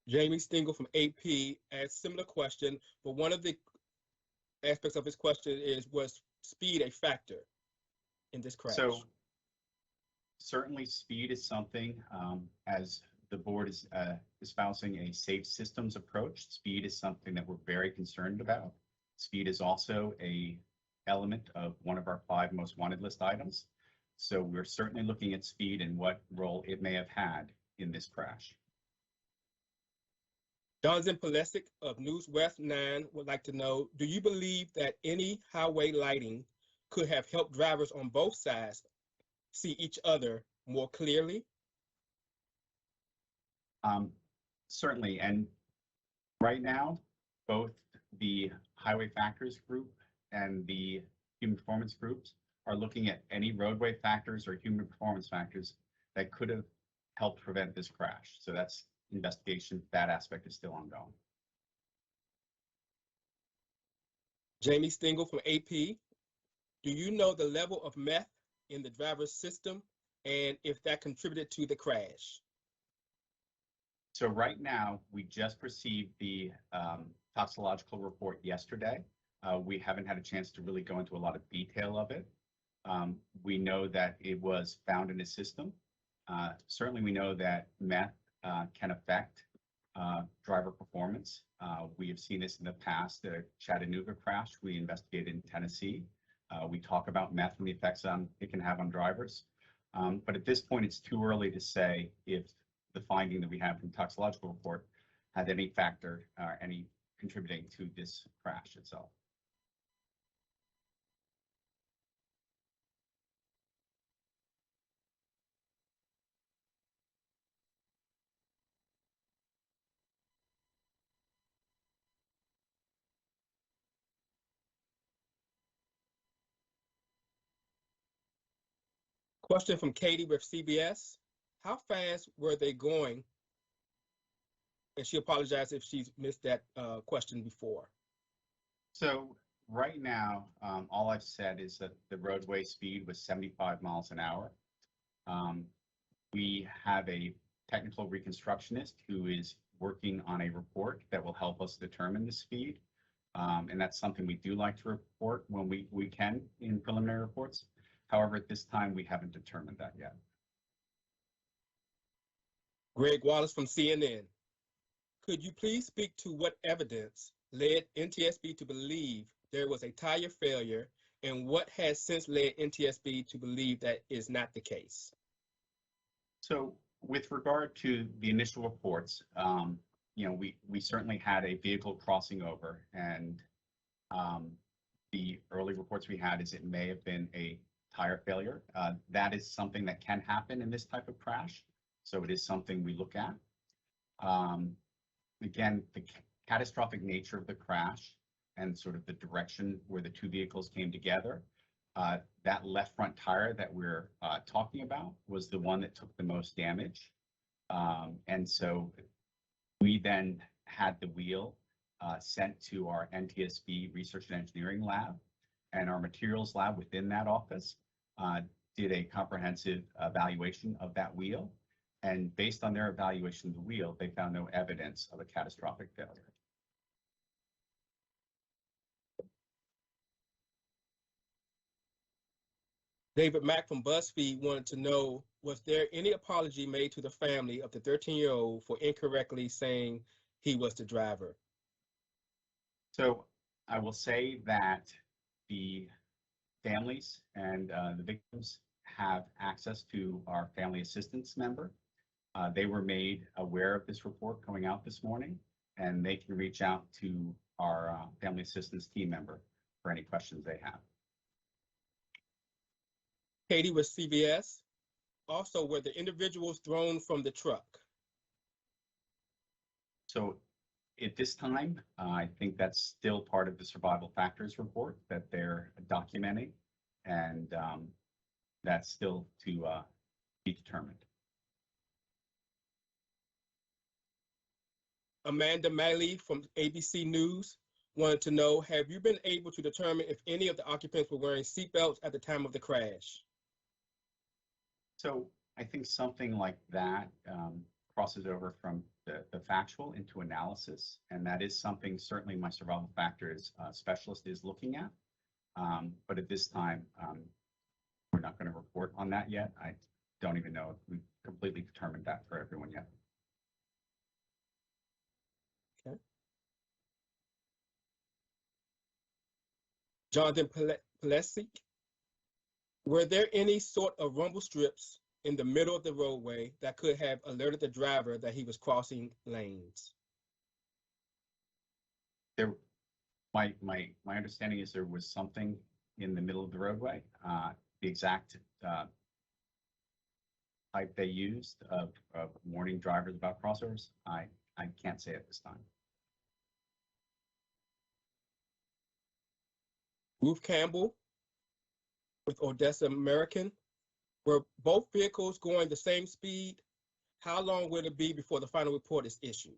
Jamie Stingle from AP asked similar question, but one of the aspects of his question is, was speed a factor in this crash? So certainly speed is something, as the board is espousing a safe systems approach. Speed is something that we're very concerned about. Speed is also a element of one of our 5 most wanted list items. So we're certainly looking at speed and what role it may have had in this crash. Jonathan Polesic of News West 9 would like to know, do you believe that any highway lighting could have helped drivers on both sides see each other more clearly? Certainly, and right now, both the Highway Factors Group and the Human Performance Groups are looking at any roadway factors or human performance factors that could have helped prevent this crash. So that's investigation. That aspect is still ongoing. Jamie Stingle from AP, do you know the level of meth in the driver's system and if that contributed to the crash? So right now, we just received the toxicological report yesterday. We haven't had a chance to really go into a lot of detail of it. We know that it was found in his system. Certainly, we know that meth can affect driver performance. We have seen this in the past. The Chattanooga crash we investigated in Tennessee. We talk about meth and the effects it can have on drivers. But at this point, it's too early to say if the finding that we have from the toxicological report had any factor or any contributing to this crash itself. Question from Katie with CBS. How fast were they going? And she apologized if she's missed that question before. So right now, all I've said is that the roadway speed was 75 miles an hour. We have a technical reconstructionist who is working on a report that will help us determine the speed. And that's something we do like to report when we can in preliminary reports. However, at this time, we haven't determined that yet. Greg Wallace from CNN. Could you please speak to what evidence led NTSB to believe there was a tire failure and what has since led NTSB to believe that is not the case? So with regard to the initial reports, we certainly had a vehicle crossing over, and the early reports we had is it may have been a tire failure. That is something that can happen in this type of crash. So it is something we look at. Again, the catastrophic nature of the crash and sort of the direction where the 2 vehicles came together, that left front tire that we're talking about was the one that took the most damage. And so we then had the wheel sent to our NTSB Research and Engineering Lab, and our materials lab within that office did a comprehensive evaluation of that wheel. And based on their evaluation of the wheel, they found no evidence of a catastrophic failure. David Mack from BuzzFeed wanted to know, was there any apology made to the family of the 13-year-old for incorrectly saying he was the driver? So I will say that the families and the victims have access to our family assistance member. They were made aware of this report coming out this morning, and they can reach out to our family assistance team member for any questions they have. Katie with CBS. Also, were the individuals thrown from the truck? So at this time, I think that's still part of the survival factors report that they're documenting, and that's still to be determined. Amanda Miley from ABC News wanted to know, have you been able to determine if any of the occupants were wearing seatbelts at the time of the crash? So I think something like that crosses over from the factual into analysis, and that is something certainly my survival factors specialist is looking at. But at this time, we're not going to report on that yet. I don't even know if we've completely determined that for everyone yet. Okay. Jonathan Plessic, were there any sort of rumble strips in the middle of the roadway that could have alerted the driver that he was crossing lanes? My understanding is there was something in the middle of the roadway. The exact type they used of warning drivers about crossovers, I can't say at this time. Ruth Campbell with Odessa American, were both vehicles going the same speed? How long will it be before the final report is issued?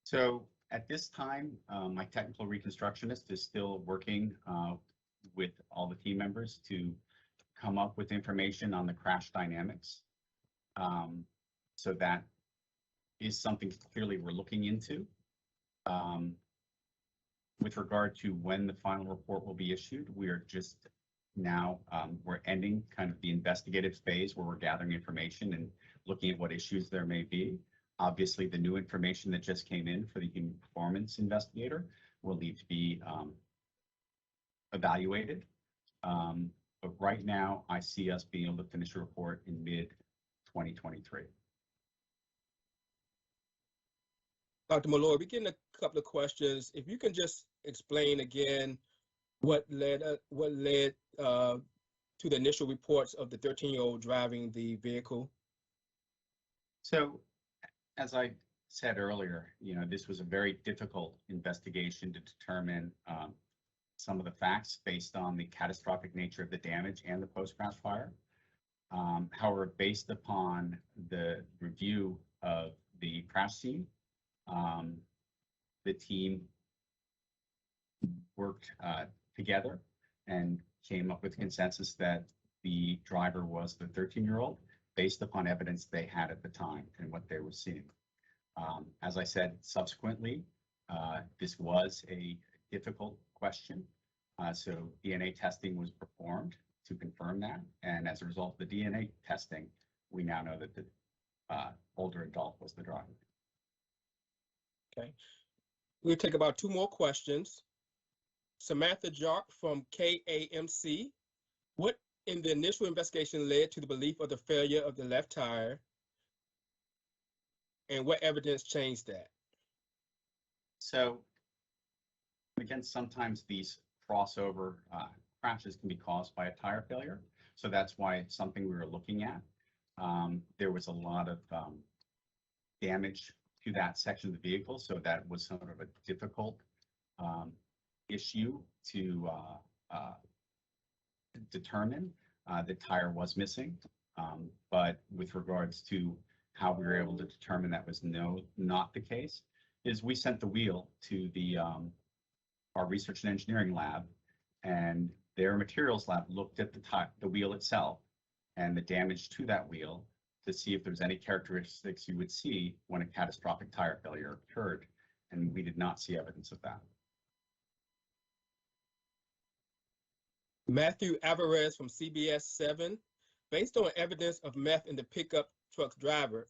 So at this time, my technical reconstructionist is still working with all the team members to come up with information on the crash dynamics. So that is something clearly we're looking into. With regard to when the final report will be issued, we are just now, we're ending kind of the investigative phase where we're gathering information and looking at what issues there may be. Obviously, the new information that just came in for the human performance investigator will need to be evaluated. But right now, I see us being able to finish a report in mid-2023. Dr. Malloy, we getting a couple of questions. If you can just explain again what led to the initial reports of the 13-year-old driving the vehicle. So, as I said earlier, this was a very difficult investigation to determine some of the facts based on the catastrophic nature of the damage and the post-crash fire. However, based upon the review of the crash scene, the team worked together and came up with consensus that the driver was the 13-year-old based upon evidence they had at the time and what they were seeing. As I said, subsequently, this was a difficult question. So DNA testing was performed to confirm that. And as a result of the DNA testing, we now know that the older adult was the driver. Okay. We'll take about 2 more questions. Samantha Jark from KAMC. What in the initial investigation led to the belief of the failure of the left tire? And what evidence changed that? So, again, sometimes these crossover crashes can be caused by a tire failure. So that's why it's something we were looking at. There was a lot of damage to that section of the vehicle. So that was sort of a difficult issue to determine. The tire was missing. But with regards to how we were able to determine that was not the case, is we sent the wheel to the our research and engineering lab, and their materials lab looked at the wheel itself and the damage to that wheel to see if there's any characteristics you would see when a catastrophic tire failure occurred, and we did not see evidence of that. Matthew Alvarez from CBS 7. Based on evidence of meth in the pickup truck driver,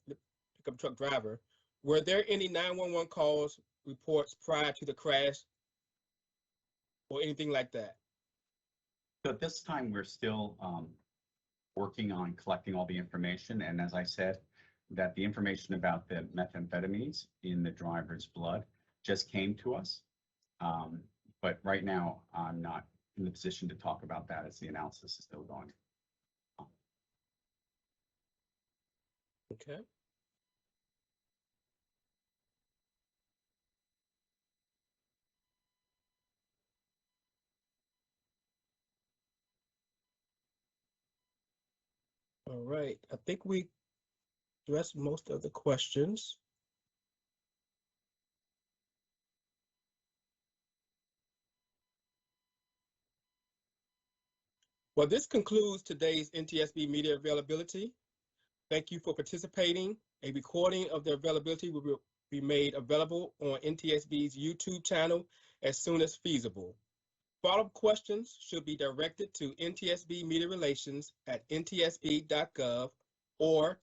were there any 911 calls, reports prior to the crash or anything like that? So at this time, we're still working on collecting all the information. And as I said, that the information about the methamphetamines in the driver's blood just came to us. But right now, I'm not in the position to talk about that as the analysis is still going. Okay. All right, I think we addressed most of the questions. Well, this concludes today's NTSB media availability. Thank you for participating A recording of the availability will be made available on NTSB's YouTube channel as soon as feasible. Follow-up questions should be directed to NTSB Media Relations at ntsb.gov or